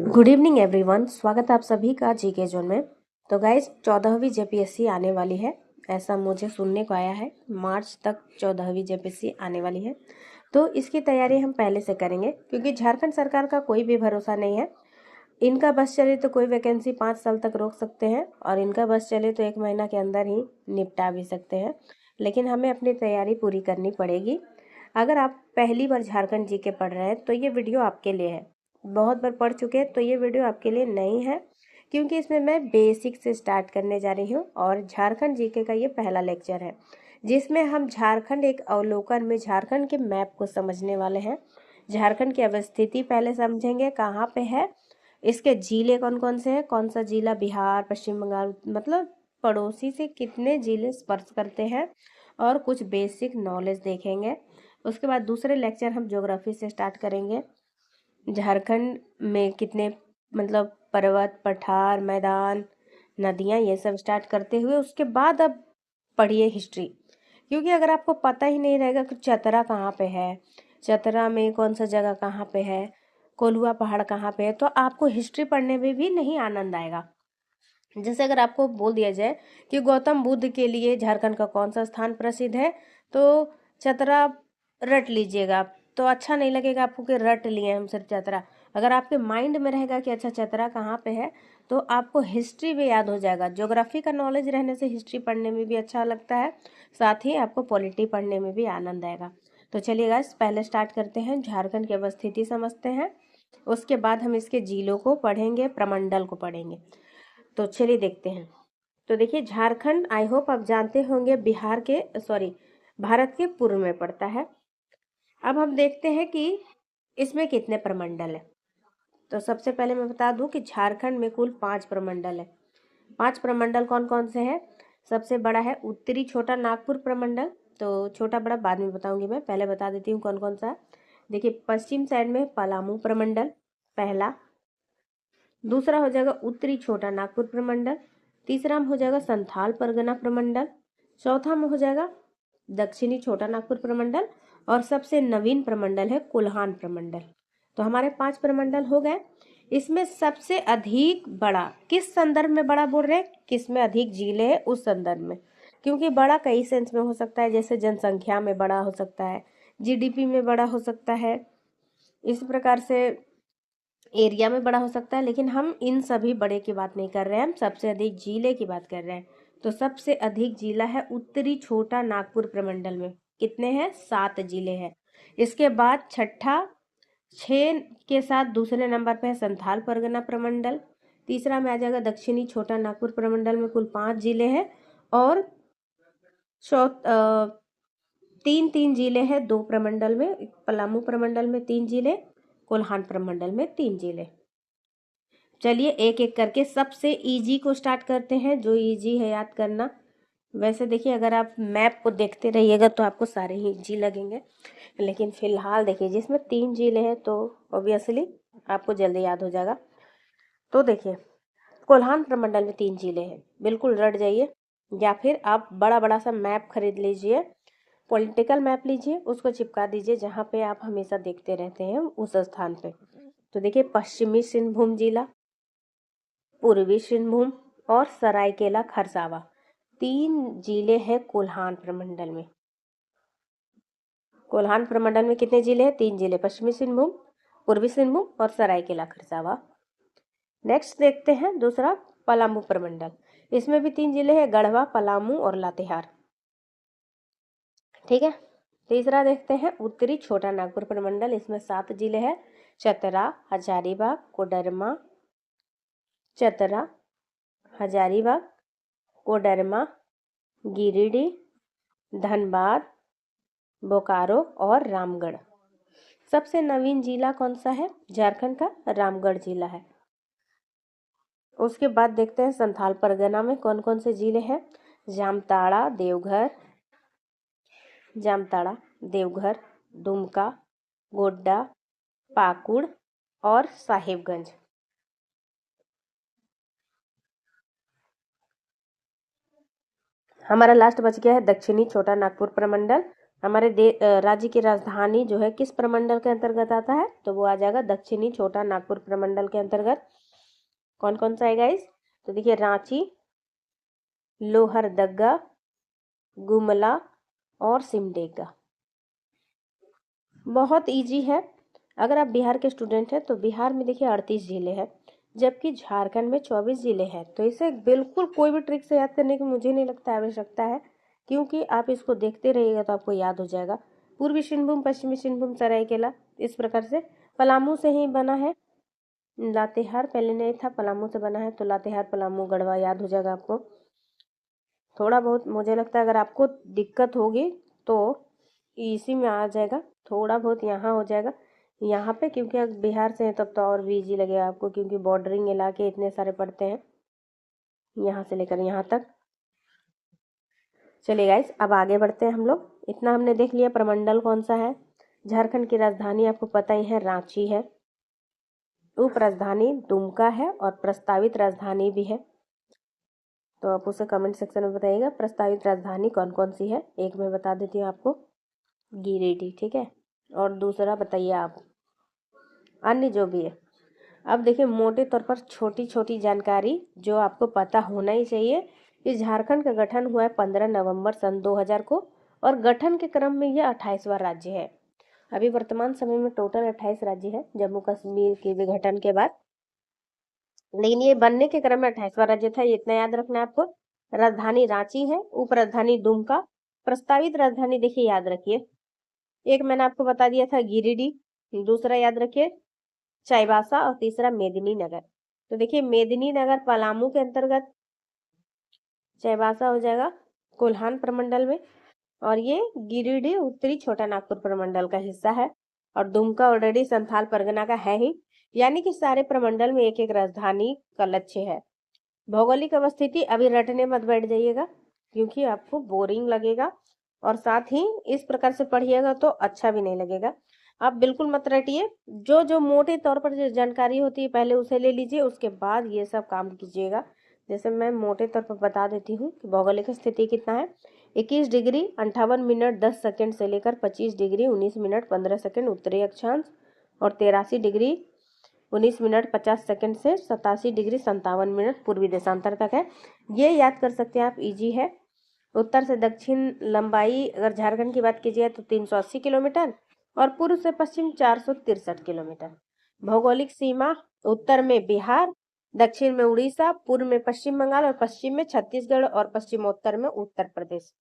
Good evening everyone, स्वागत है आप सभी का जीके जोन में। तो गाइज 14वीं जेपीएससी आने वाली है, ऐसा मुझे सुनने को आया है। मार्च तक 14वीं जेपीएससी आने वाली है, तो इसकी तैयारी हम पहले से करेंगे, क्योंकि झारखंड सरकार का कोई भी भरोसा नहीं है। इनका बस चले तो कोई वैकेंसी 5 साल तक रोक सकते हैं, और इनका बस चले तो 1 महीना के अंदर ही निपटा भी सकते हैं। लेकिन हमें अपनी तैयारी पूरी करनी पड़ेगी। अगर आप पहली बार झारखंड जीके पढ़ रहे हैं तो ये वीडियो आपके लिए है। बहुत बार पढ़ चुके हैं तो ये वीडियो आपके लिए नहीं है, क्योंकि इसमें मैं बेसिक से स्टार्ट करने जा रही हूँ। और झारखंड जीके का ये पहला लेक्चर है, जिसमें हम झारखंड एक अवलोकन में झारखंड के मैप को समझने वाले हैं। झारखंड की अवस्थिति पहले समझेंगे, कहाँ पे है, इसके जिले कौन कौन से हैं, कौन सा जिला बिहार, पश्चिम बंगाल, मतलब पड़ोसी से कितने जिले स्पर्श करते हैं, और कुछ बेसिक नॉलेज देखेंगे। उसके बाद दूसरे लेक्चर हम ज्योग्राफी से स्टार्ट करेंगे। झारखंड में कितने मतलब पर्वत, पठार, मैदान, नदियाँ, ये सब स्टार्ट करते हुए उसके बाद अब पढ़िए हिस्ट्री। क्योंकि अगर आपको पता ही नहीं रहेगा कि चतरा कहाँ पे है, चतरा में कौन सा जगह कहाँ पे है, कोलुआ पहाड़ कहाँ पे है, तो आपको हिस्ट्री पढ़ने में भी नहीं आनंद आएगा। जैसे अगर आपको बोल दिया जाए कि गौतम बुद्ध के लिए झारखंड का कौन सा स्थान प्रसिद्ध है, तो चतरा रट लीजिएगा, तो अच्छा नहीं लगेगा आपको कि रट लिए हम सिर्फ चतरा। अगर आपके माइंड में रहेगा कि अच्छा चतरा कहाँ पे है, तो आपको हिस्ट्री भी याद हो जाएगा। ज्योग्राफी का नॉलेज रहने से हिस्ट्री पढ़ने में भी अच्छा लगता है, साथ ही आपको पॉलिटी पढ़ने में भी आनंद आएगा। तो चलिए गाइस, पहले स्टार्ट करते हैं, झारखंड की अवस्थिति समझते हैं। उसके बाद हम इसके जिलों को पढ़ेंगे, प्रमंडल को पढ़ेंगे। तो चलिए देखते हैं। तो देखिए, झारखंड आई होप आप जानते होंगे भारत के पूर्व में पड़ता है। अब हम देखते हैं कि इसमें कितने प्रमंडल है। तो सबसे पहले मैं बता दूं कि झारखंड में कुल 5 प्रमंडल है। 5 प्रमंडल कौन कौन से हैं? सबसे बड़ा है उत्तरी छोटा नागपुर प्रमंडल। तो छोटा बड़ा बाद में बताऊंगी, मैं पहले बता देती हूँ कौन कौन सा है। देखिए, पश्चिम साइड में पलामू प्रमंडल पहला। दूसरा हो जाएगा उत्तरी छोटा नागपुर प्रमंडल। तीसरा में हो जाएगा संथाल परगना प्रमंडल। चौथा में हो जाएगा दक्षिणी छोटा नागपुर प्रमंडल। और सबसे नवीन प्रमंडल है कोल्हान प्रमंडल। तो हमारे 5 प्रमंडल हो गए। इसमें सबसे अधिक बड़ा किस संदर्भ में बड़ा बोल रहे हैं, किस में अधिक जिले हैं उस संदर्भ में। क्योंकि बड़ा कई सेंस में हो सकता है, जैसे जनसंख्या में बड़ा हो सकता है, जीडीपी में बड़ा हो सकता है, इस प्रकार से एरिया में बड़ा हो सकता है। लेकिन हम इन सभी बड़े की बात नहीं कर रहे हैं, हम सबसे अधिक जिले की बात कर रहे हैं। तो सबसे अधिक जिला है उत्तरी छोटा नागपुर प्रमंडल में। कितने हैं? 7 जिले हैं। इसके बाद छठा 6 के साथ दूसरे नंबर पे है संथाल परगना प्रमंडल। तीसरा में आ जाएगा दक्षिणी छोटा नागपुर प्रमंडल में कुल 5 जिले हैं। और 3 जिले हैं 2 प्रमंडल में, पलामू प्रमंडल में 3 जिले, कोल्हान प्रमंडल में 3 जिले। चलिए एक एक करके सबसे इजी को स्टार्ट करते हैं, जो इजी है याद करना। वैसे देखिए, अगर आप मैप को देखते रहिएगा तो आपको सारे ही इजी लगेंगे, लेकिन फिलहाल देखिए जिसमें 3 जिले हैं तो ऑब्वियसली आपको जल्दी याद हो जाएगा। तो देखिए, कोल्हान प्रमंडल में 3 जिले हैं, बिल्कुल रट जाइए। या फिर आप बड़ा बड़ा सा मैप खरीद लीजिए, पॉलिटिकल मैप लीजिए, उसको चिपका दीजिए जहाँ पे आप हमेशा देखते रहते हैं उस स्थान पे। तो देखिए, पश्चिमी सिंहभूम जिला, पूर्वी सिंहभूम और सरायकेला खरसावा, 3 जिले हैं कोल्हान प्रमंडल में। कोल्हान प्रमंडल में कितने जिले हैं? 3 जिले, पश्चिमी सिंहभूम, पूर्वी सिंहभूम और सरायकेला खरसावा। नेक्स्ट देखते हैं दूसरा, पलामू प्रमंडल। इसमें भी 3 जिले हैं, गढ़वा, पलामू और लातेहार। ठीक है। तीसरा देखते हैं उत्तरी छोटा नागपुर प्रमंडल। इसमें 7 जिले हैं, चतरा, हजारीबाग, कोडरमा, चतरा, हजारीबाग, कोडरमा, गिरिडीह, धनबाद, बोकारो और रामगढ़। सबसे नवीन जिला कौन सा है? झारखंड का रामगढ़ जिला है। उसके बाद देखते हैं संथाल परगना में कौन कौन से जिले हैं। जामताड़ा, देवघर, दुमका, गोड्डा, पाकुड़ और साहिबगंज। हमारा लास्ट बच गया है दक्षिणी छोटा नागपुर प्रमंडल। हमारे राज्य की राजधानी जो है किस प्रमंडल के अंतर्गत आता है, तो वो आ जाएगा दक्षिणी छोटा नागपुर प्रमंडल के अंतर्गत। कौन कौन सा है गाइस, तो देखिए रांची, लोहरदगा, गुमला और सिमडेगा। बहुत इजी है। अगर आप बिहार के स्टूडेंट हैं तो बिहार में देखिए 38 जिले हैं, जबकि झारखंड में 24 जिले हैं। तो इसे बिल्कुल कोई भी ट्रिक से याद करने की मुझे नहीं लगता आवश्यकता है, क्योंकि आप इसको देखते रहिएगा तो आपको याद हो जाएगा। पूर्वी सिंहभूम, पश्चिमी सिंहभूम, सरायकेला, इस प्रकार से। पलामू से ही बना है, लातेहार पहले नहीं था, पलामू से बना है, तो लातेहार, पलामू, गढ़वा याद हो जाएगा आपको। थोड़ा बहुत मुझे लगता है अगर आपको दिक्कत होगी तो इसी में आ जाएगा, थोड़ा बहुत यहाँ हो जाएगा यहाँ पे, क्योंकि अगर बिहार से हैं तब तो और भी इजी लगेगा आपको, क्योंकि बॉर्डरिंग इलाके इतने सारे पड़ते हैं यहाँ से लेकर यहाँ तक। चलिए गाइस, अब आगे बढ़ते हैं हम लोग। इतना हमने देख लिया प्रमंडल कौन सा है। झारखंड की राजधानी आपको पता ही है, रांची है। उप राजधानी दुमका है और प्रस्तावित राजधानी भी है। तो आप उसे कमेंट सेक्शन में बताइएगा प्रस्तावित राजधानी कौन कौन सी है। एक मैं बता देती हूँ आपको, गिरिडीह, ठीक है, और दूसरा बताइए आप अन्य जो भी है। अब देखिए मोटे तौर पर छोटी छोटी जानकारी जो आपको पता होना ही चाहिए कि झारखंड का गठन हुआ है 15 नवंबर सन 2000 को, और गठन के क्रम में यह 28वां राज्य है। अभी वर्तमान समय में टोटल 28 राज्य है जम्मू कश्मीर के विघटन के बाद, लेकिन ये बनने के क्रम में 28वां राज्य था, ये इतना याद रखना है आपको। राजधानी रांची है, उप राजधानी दुमका, प्रस्तावित राजधानी देखिए याद रखिए, एक मैंने आपको बता दिया था गिरिडीह, दूसरा याद रखिए चाईबासा, और तीसरा मेदिनीनगर। तो देखिए मेदिनीनगर पलामू के अंतर्गत, चाईबासा हो जाएगा कोल्हान प्रमंडल में, और ये गिरिडीह उत्तरी छोटा नागपुर प्रमंडल का हिस्सा है, और दुमका ऑलरेडी संथाल परगना का है ही। यानी कि सारे प्रमंडल में एक एक राजधानी का लक्ष्य है। भौगोलिक अवस्थिति अभी रटने मत बैठ जाइएगा, क्योंकि आपको बोरिंग लगेगा, और साथ ही इस प्रकार से पढ़िएगा तो अच्छा भी नहीं लगेगा। आप बिल्कुल मत रटिए, जो जो मोटे तौर पर जो जानकारी होती है पहले उसे ले लीजिए, उसके बाद ये सब काम कीजिएगा। जैसे मैं मोटे तौर पर बता देती हूँ कि भौगोलिक स्थिति कितना है, 21 डिग्री 58 मिनट 10 सेकंड से लेकर 25 डिग्री 19 मिनट 15 सेकंड उत्तरी अक्षांश, और 83 डिग्री 19 मिनट 50 सेकंड से 87 डिग्री 57 मिनट पूर्वी देशांतर तक है। ये याद कर सकते हैं आप, इजी है। उत्तर से दक्षिण लंबाई अगर झारखंड की बात कीजिए तो 380 किलोमीटर, और पूर्व से पश्चिम 463 किलोमीटर। भौगोलिक सीमा उत्तर में बिहार, दक्षिण में उड़ीसा, पूर्व में पश्चिम बंगाल, और पश्चिम में छत्तीसगढ़, और पश्चिमोत्तर में उत्तर प्रदेश।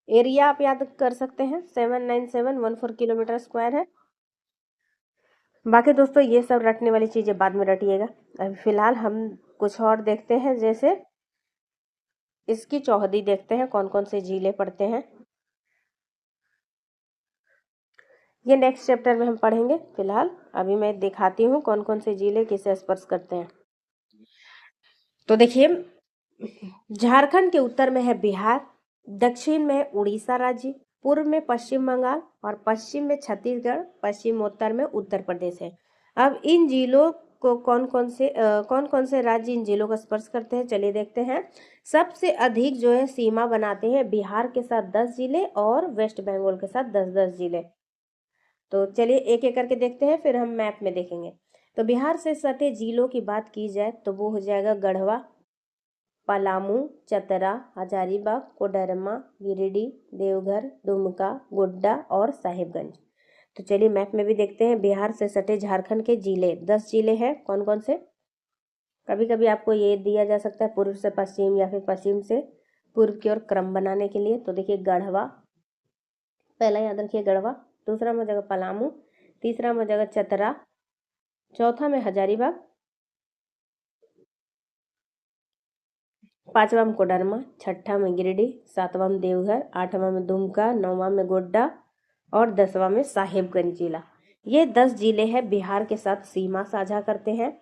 एरिया आप याद कर सकते हैं 79714 किलोमीटर स्क्वायर है। बाकी दोस्तों ये सब रटने वाली चीजें बाद में रटिएगा, अभी फिलहाल हम कुछ और देखते हैं। जैसे इसकी चौहदी देखते हैं कौन कौन से जिले पड़ते हैं, ये नेक्स्ट चैप्टर में हम पढ़ेंगे। फिलहाल अभी मैं दिखाती हूँ कौन कौन से जिले किसे स्पर्श करते हैं। तो देखिए झारखंड के उत्तर में है बिहार, दक्षिण में उड़ीसा राज्य, पूर्व में पश्चिम बंगाल, और पश्चिम में छत्तीसगढ़, पश्चिमोत्तर में उत्तर प्रदेश है। अब इन जिलों को कौन कौन से राज्य इन जिलों का स्पर्श करते हैं, चलिए देखते हैं। सबसे अधिक जो है सीमा बनाते हैं बिहार के साथ 10 जिले, और वेस्ट बंगाल के साथ 10-10 जिले। तो चलिए एक एक करके देखते हैं, फिर हम मैप में देखेंगे। तो बिहार से सटे जिलों की बात की जाए तो वो हो जाएगा गढ़वा, पलामू, चतरा, हजारीबाग, कोडरमा, गिरिडीह, देवघर, दुमका, गोड्डा और साहिबगंज। तो चलिए मैप में भी देखते हैं। बिहार से सटे झारखंड के जिले 10 जिले हैं, कौन कौन से। कभी कभी आपको ये दिया जा सकता है पूर्व से पश्चिम या फिर पश्चिम से पूर्व की ओर क्रम बनाने के लिए। तो देखिए गढ़वा पहला याद रखिए, गढ़वा, दूसरा में हो जाएगा पलामू, तीसरा में हो जाएगा चतरा, चौथा में हजारीबाग, पांचवा में कोडरमा, छठा में गिरिडीह, सातवां में देवघर, आठवां में दुमका, नौवां में गोड्डा, और 10वां में साहिबगंज जिला। ये 10 जिले हैं बिहार के साथ सीमा साझा करते हैं,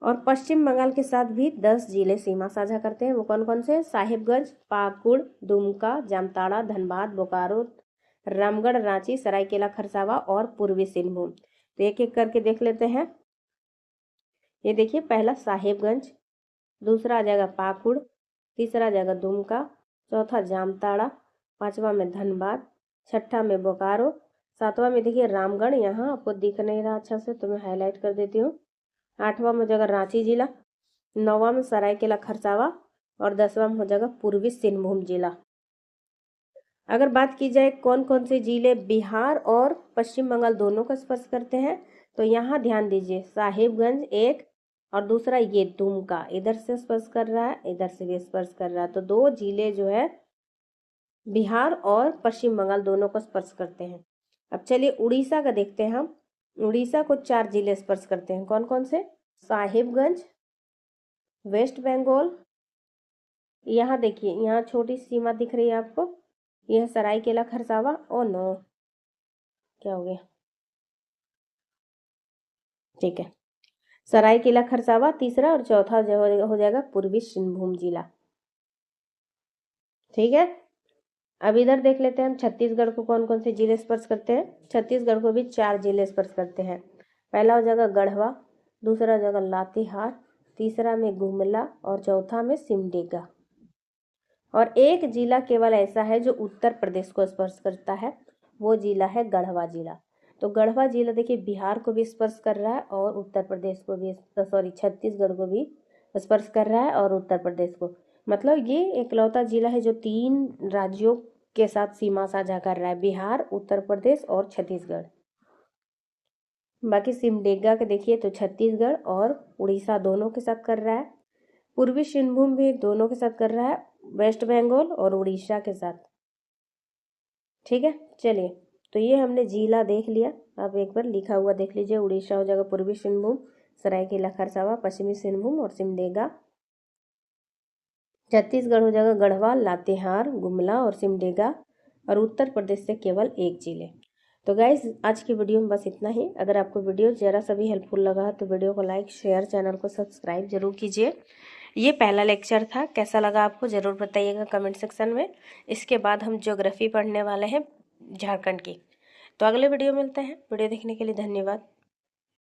और पश्चिम बंगाल के साथ भी 10 जिले सीमा साझा करते हैं। वो कौन कौन से, साहिबगंज, पाकुड़, दुमका, जामताड़ा, धनबाद, बोकारो, रामगढ़, रांची, सरायकेला खरसावा और पूर्वी सिंहभूम। तो एक एक करके देख लेते हैं। ये देखिए पहला साहिबगंज, दूसरा आ जाएगा पाकुड़, तीसरा आ जाएगा दुमका, चौथा जामताड़ा, पांचवा में धनबाद, छठा में बोकारो, सातवां में देखिए रामगढ़, यहाँ आपको दिख नहीं रहा अच्छा से तो मैं हाईलाइट कर देती हूँ। आठवां में हो जाएगा रांची जिला, नौवां में सरायकेला खरसावा और 10वां में हो जाएगा पूर्वी सिंहभूम जिला। अगर बात की जाए कौन कौन से जिले बिहार और पश्चिम बंगाल दोनों को स्पर्श करते हैं, तो यहाँ ध्यान दीजिए साहिबगंज एक और दूसरा ये दुमका, इधर से स्पर्श कर रहा है, इधर से भी स्पर्श कर रहा है। तो 2 जिले जो है बिहार और पश्चिम बंगाल दोनों को स्पर्श करते हैं। अब चलिए उड़ीसा का देखते हैं हम। उड़ीसा को 4 जिले स्पर्श करते हैं, कौन कौन से? साहिबगंज, वेस्ट बंगाल, यहाँ देखिए यहाँ छोटी सीमा दिख रही है आपको, यह सरायकेला खरसावा। ओ नो, क्या हो गया? ठीक है, सरायकेला खरसावा तीसरा और चौथा जो हो जाएगा पूर्वी सिंहभूम जिला। ठीक है, अब इधर देख लेते हैं हम छत्तीसगढ़ को कौन कौन से जिले स्पर्श करते हैं। छत्तीसगढ़ को भी 4 जिले स्पर्श करते हैं। पहला हो जाएगा गढ़वा, दूसरा हो जाएगा लातेहार, तीसरा में गुमला और चौथा में सिमडेगा। और एक जिला केवल ऐसा है जो उत्तर प्रदेश को स्पर्श करता है, वो जिला है गढ़वा जिला। तो गढ़वा जिला देखिए बिहार को भी स्पर्श कर रहा है और उत्तर प्रदेश को भी, छत्तीसगढ़ को भी स्पर्श कर रहा है और उत्तर प्रदेश को। मतलब ये इकलौता जिला है जो 3 राज्यों के साथ सीमा साझा कर रहा है, बिहार, उत्तर प्रदेश और छत्तीसगढ़। बाकी सिमडेगा के देखिए तो छत्तीसगढ़ और उड़ीसा दोनों के साथ कर रहा है। पूर्वी सिंहभूम भी दोनों के साथ कर रहा है, वेस्ट बंगाल और उड़ीसा के साथ। ठीक है, चलिए तो ये हमने जिला देख लिया। आप एक बार लिखा हुआ देख लीजिए। उड़ीसा हो जाएगा पूर्वी सिंहभूम, सरायकेला खरसावा पश्चिमी सिंहभूम और सिमडेगा। छत्तीसगढ़ हो जाएगा गढ़वा, लातेहार, गुमला और सिमडेगा। और उत्तर प्रदेश से केवल 1 जिले। तो गाइज आज की वीडियो में बस इतना ही। अगर आपको वीडियो ज़रा सा भी हेल्पफुल लगा तो वीडियो को लाइक, शेयर, चैनल को सब्सक्राइब जरूर कीजिए। ये पहला लेक्चर था, कैसा लगा आपको ज़रूर बताइएगा कमेंट सेक्शन में। इसके बाद हम ज्योग्राफी पढ़ने वाले हैं झारखंड की। तो अगले वीडियो मिलते हैं। वीडियो देखने के लिए धन्यवाद।